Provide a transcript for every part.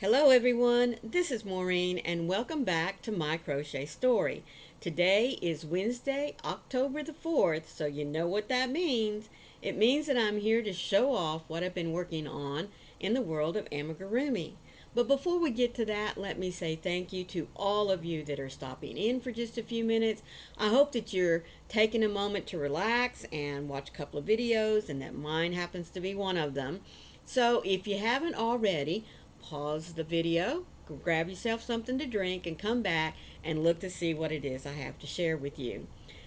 Hello everyone, this is Maureen and welcome back to My Crochet Story. Today is Wednesday, October the 4th, so you know what that means. It means that I'm here to show off what I've been working on in the world of amigurumi. But before we get to that, let me say thank you to all of you that are stopping in for just a few minutes. I hope that you're taking a moment to relax and watch a couple of videos, and that mine happens to be one of them. So if you haven't already, pause the video, go grab yourself something to drink, and come back and look to see what it is I have to share with you.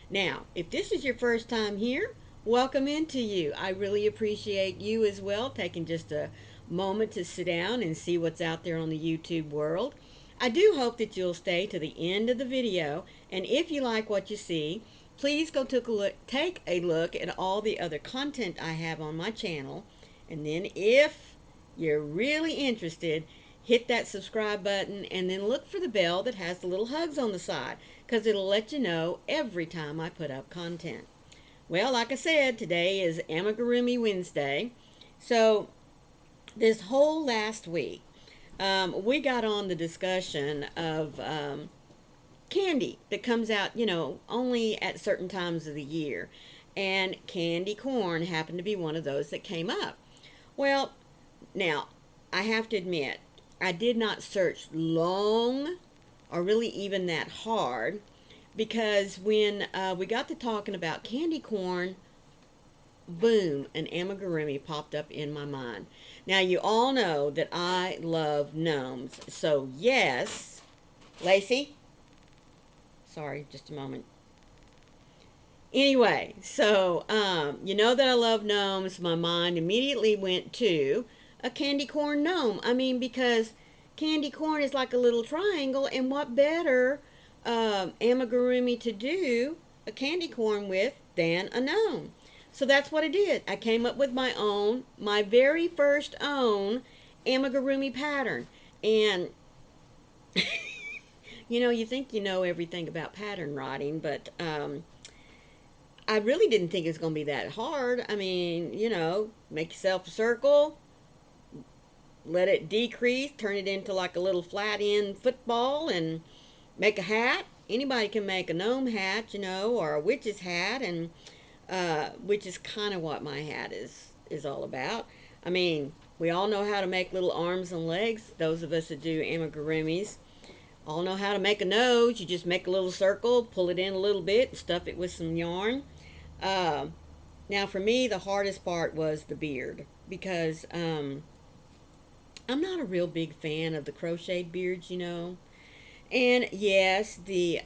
Now, if this is your first time here, welcome into you. I really appreciate you as well taking just a moment to sit down and see what's out there on the YouTube world. I do hope that you'll stay to the end of the video, and if you like what you see, please go take a look at all the other content I have on my channel, and then if you're really interested, hit that subscribe button and then look for the bell that has the little hugs on the side, because it'll let you know every time I put up content. Well, like I said, today is Amigurumi Wednesday. So this whole last week, we got on the discussion of candy that comes out, only at certain times of the year. And candy corn happened to be one of those that came up. Well, now, I have to admit, I did not search long or really even that hard, because when we got to talking about candy corn, boom, an amigurumi popped up in my mind. Now, you all know that I love gnomes, so yes, Lacey, sorry, just a moment. Anyway, so you know that I love gnomes. My mind immediately went to a candy corn gnome. I mean, because candy corn is like a little triangle, and what better amigurumi to do a candy corn with than a gnome? So that's what I did. I came up with my very first own amigurumi pattern. And you think you know everything about pattern writing, but I really didn't think it was going to be that hard. I mean, make yourself a circle, let it decrease, turn it into like a little flat end football, and make a hat. Anybody can make a gnome hat, or a witch's hat, and which is kind of what my hat is all about. I mean, we all know how to make little arms and legs. Those of us that do amigurumis all know how to make a nose. You just make a little circle, pull it in a little bit, and stuff it with some yarn. Uh, Now, for me, the hardest part was the beard, because I'm not a real big fan of the crocheted beards. And yes, the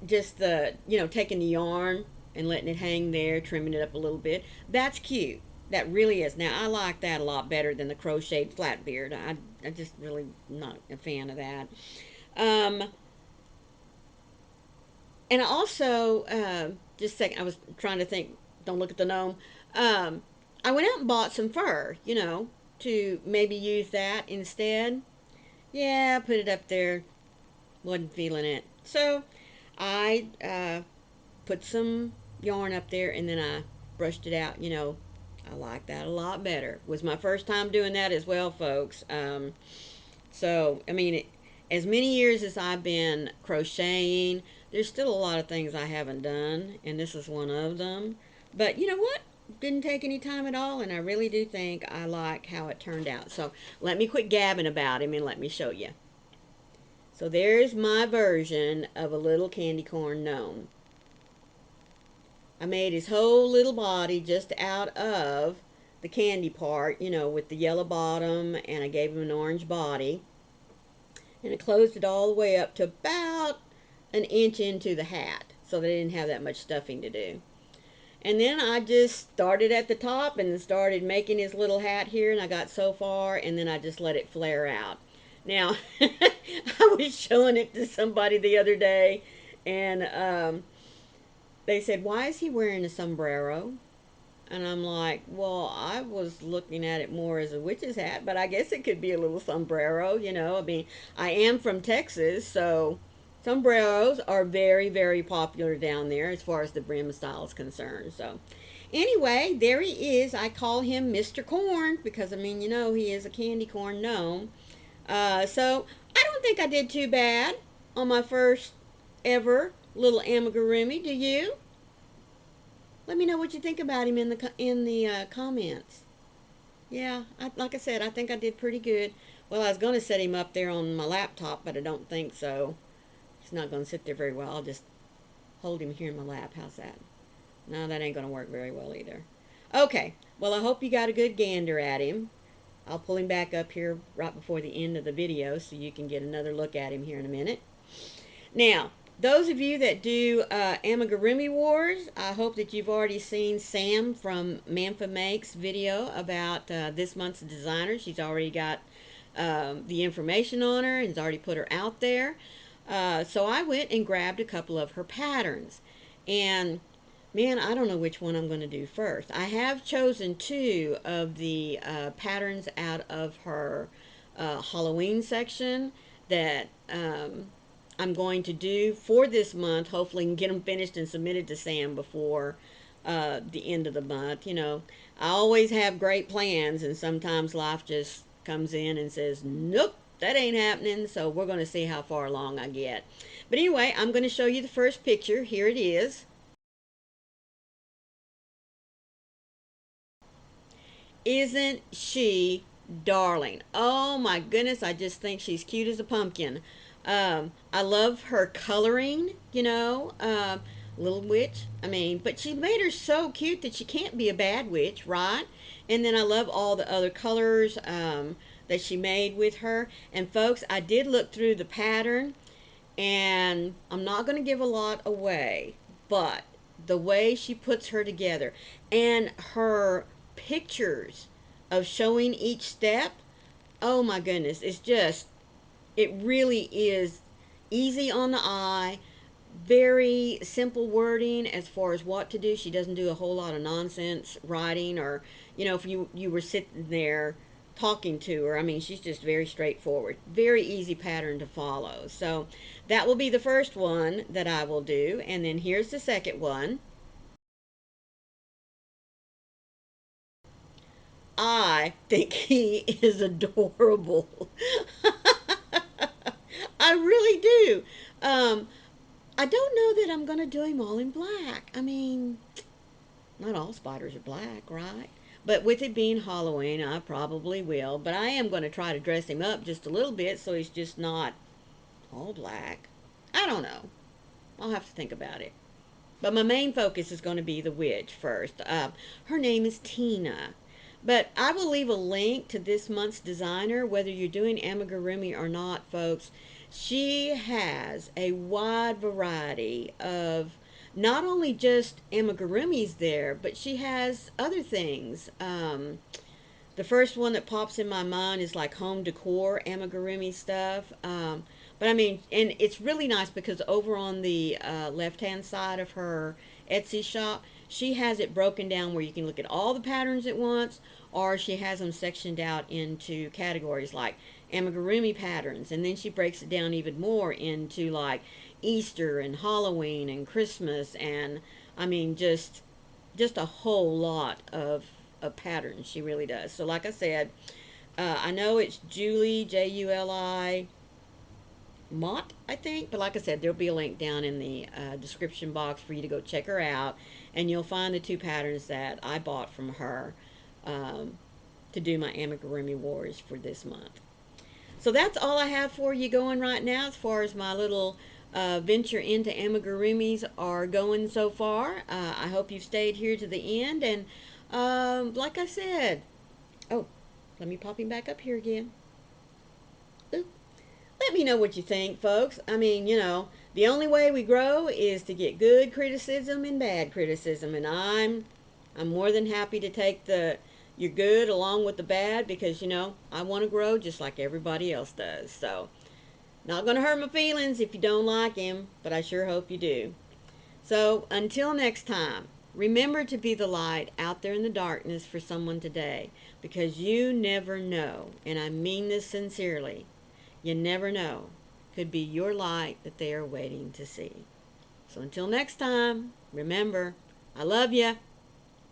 just the taking the yarn and letting it hang there, trimming it up a little bit. That's cute. That really is. Now, I like that a lot better than the crocheted flat beard. I just really not a fan of that. Um, and I also, just a second, I was trying to think, don't look at the gnome. Um, I went out and bought some fur, to maybe use that instead. Yeah, put it up there, wasn't feeling it. So I put some yarn up there, and then I brushed it out. I like that a lot better. It was my first time doing that as well, folks. So, I mean, as many years as I've been crocheting, there's still a lot of things I haven't done, and this is one of them. But you know what? Didn't take any time at all, and I really do think I like how it turned out. So, let me quit gabbing about him and let me show you. So, there's my version of a little candy corn gnome. I made his whole little body just out of the candy part, with the yellow bottom, and I gave him an orange body. And I closed it all the way up to about an inch into the hat, so that I didn't have that much stuffing to do. And then I just started at the top and started making his little hat here, and I got so far, and then I just let it flare out. Now, I was showing it to somebody the other day, and they said, "Why is he wearing a sombrero?" And I'm like, well, I was looking at it more as a witch's hat, but I guess it could be a little sombrero. I mean, I am from Texas, so sombreros are very, very popular down there as far as the brim style is concerned. So, Anyway, there he is. I call him Mr. Corn because, I mean, you know, he is a candy corn gnome. So I don't think I did too bad on my first ever little amigurumi. Do you? Let me know what you think about him in the comments. Yeah, like I said, I think I did pretty good. Well, I was going to set him up there on my laptop, but I don't think so. He's not going to sit there very well. I'll just hold him here in my lap. How's that? No, that ain't going to work very well either. Okay, well, I hope you got a good gander at him. I'll pull him back up here right before the end of the video so you can get another look at him here in a minute. Now, those of you that do Amigurumi Wars, I hope that you've already seen Sam from Manfa Makes video about this month's designer. She's already got the information on her and has already put her out there. So I went and grabbed a couple of her patterns. And man, I don't know which one I'm going to do first. I have chosen two of the patterns out of her Halloween section that I'm going to do for this month. Hopefully, and get them finished and submitted to Sam before the end of the month. You know, I always have great plans, and sometimes life just comes in and says, nope, that ain't happening. So we're going to see how far along I get. But anyway, I'm going to show you the first picture. Here it is. Isn't she darling? Oh my goodness, I just think she's cute as a pumpkin. I love her coloring, you know. Little witch. I mean, but she made her so cute that she can't be a bad witch, right? And then I love all the other colors that she made with her. And folks, I did look through the pattern, and I'm not going to give a lot away, but the way she puts her together and her pictures of showing each step, oh my goodness, it's just, it really is easy on the eye, very simple wording as far as what to do. She doesn't do a whole lot of nonsense writing, or you know, if you were sitting there talking to her, I mean, she's just very straightforward, very easy pattern to follow. So that will be the first one that I will do, and then here's the second one. I think he is adorable. I really do. um I don't know that I'm gonna do him all in black. I mean, not all spiders are black, right? But with it being Halloween, I probably will. But I am going to try to dress him up just a little bit so he's just not all black. I don't know. I'll have to think about it. But my main focus is going to be the witch first. Her name is Tina. But I will leave a link to this month's designer, whether you're doing amigurumi or not, folks. She has a wide variety of not only just amigurumis there, but she has other things. The first one that pops in my mind is like home decor amigurumi stuff. But I mean, and it's really nice because over on the left hand side of her Etsy shop, she has it broken down where you can look at all the patterns at once, or she has them sectioned out into categories like amigurumi patterns, and then she breaks it down even more into like Easter and Halloween and Christmas, and I mean, just a whole lot of patterns. She really does. So like I said, I know it's Julie, Juli, Mott, I think. But like I said, there'll be a link down in the description box for you to go check her out. And you'll find the two patterns that I bought from her um, to do my amigurumi wars for this month. So that's all I have for you going right now as far as my little venture into amigurumis are going so far. I hope you've stayed here to the end. And like I said, oh, let me pop him back up here again. Oop. Let me know what you think, folks. I mean, you know, the only way we grow is to get good criticism and bad criticism. And I'm more than happy to take the you're good along with the bad, because you know I want to grow just like everybody else does. So not gonna hurt my feelings if you don't like him, but I sure hope you do. So until next time, remember to be the light out there in the darkness for someone today, because you never know, and I mean this sincerely, you never know. Could be your light that they are waiting to see. So until next time, remember, I love you.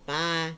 Bye.